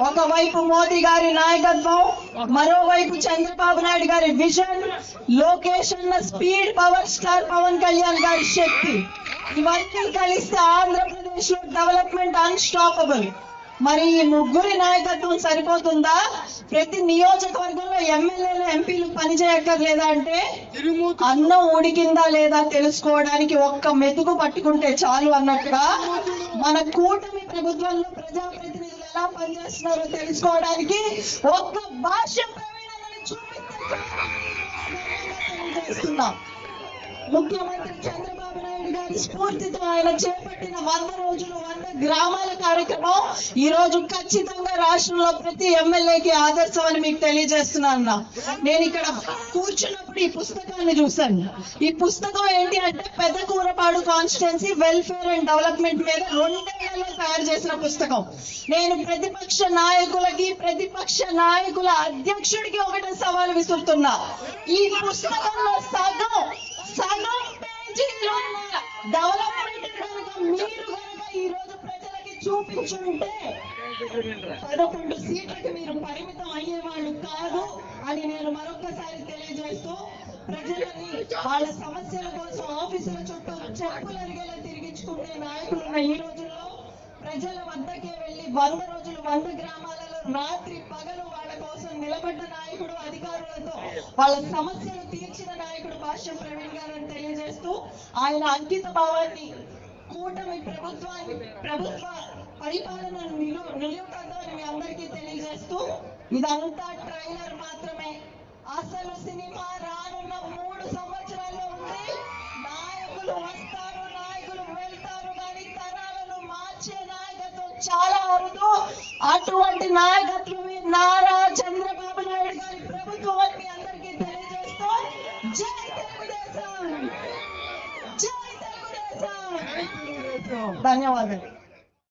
ఒకవైపు మోదీ గారి నాయకత్వం, మరోవైపు చంద్రబాబు నాయుడు గారి విజన్, లోకేష్ అన్న speed, power star Pavan Kalyan గారి శక్తి, ఇవన్నీ కలిస్తే ఆంధ్రప్రదేశ్ లో డెవలప్మెంట్ అన్స్టాపబుల్. మరి ఈ ముగ్గురి నాయకత్వం సరిపోతుందా? ప్రతి నియోజకవర్గంలో ఎమ్మెల్యేలు ఎంపీలు పనిచేయక్కర్లేదా అంటే అన్నం ఉడికిందా లేదా తెలుసుకోవడానికి ఒక్క మెతుకు పట్టుకుంటే చాలు అన్నట్టుగా మన కూటమి ప్రభుత్వంలో ప్రజాప్రతినిధులు ఎలా పనిచేస్తున్నారో తెలుసుకోవడానికి ఒక్క భాష ప్రవీణని చూపిస్తున్నాం. ముఖ్యమంత్రి చంద్రబాబు నాయుడు గారి స్ఫూర్తితో ఆయన చేపట్టిన 100 రోజులు 100 గ్రామాల కార్యక్రమం ఈ రోజు ఖచ్చితంగా రాష్ట్రంలో ప్రతి ఎమ్మెల్యేకి ఆదర్శం అని మీకు తెలియజేస్తున్నాను. నేను ఇక్కడ కూర్చున్నప్పుడు ఈ పుస్తకాన్ని చూశాను. ఈ పుస్తకం ఏంటి అంటే Peddakurapadu constituency welfare and development మీద 2 ఏళ్లలో తయారు చేసిన పుస్తకం. నేను ప్రతిపక్ష నాయకుల అధ్యక్షుడికి ఒకటే సవాల్ విసురుతున్నా. ఈ పుస్తకంలో సగం పేజీలో డెవలప్మెంట్ కనుక మీరు కనుక ఈ రోజు ప్రజలకి చూపించుంటే 11 సీట్లకి మీరు పరిమితం అయ్యేవాళ్ళు కాదు అని నేను మరొకసారి తెలియజేస్తూ, ప్రజలని వాళ్ళ సమస్యల కోసం ఆఫీసుల చుట్టూ చెప్పులు అరిగేలా తిరిగించుకునే నాయకులున్న ఈ రోజుల్లో ప్రజల వద్దకే వెళ్లి 100 రోజులు 100 గ్రామాలలో రాత్రి పగలు వాళ్ళ కోసం నిలబడ్డ నాయకుడు, అధికారులతో వాళ్ళ సమస్యలు తీర్చిన నాయకుడు భాష్యం ప్రవీణ్ గారు అని తెలియజేస్తూ, ఆయన అంకిత భావాన్ని కూటమి ప్రభుత్వ పరిపాలనను నిలుపుతుందని మీ అందరికీ తెలియజేస్తూ, ఇదంతా ట్రైలర్ మాత్రమే. అసలు సినిమా రానున్న 3 సంవత్సరాల్లో ఉంది. నాయకులు వస్తారు, నాయకులు వెళ్తారు, కానీ తరాలను మార్చే నాయకత్వం చాలా అరుదు. అటువంటి నాయకత్వమే నారా చంద్రబాబు నాయుడు గారి ప్రభుత్వం అని అందరికీ తెలియజేస్తూ, జై తెలుగుదేశం, జై తెలుగుదేశం. ధన్యవాదాలు.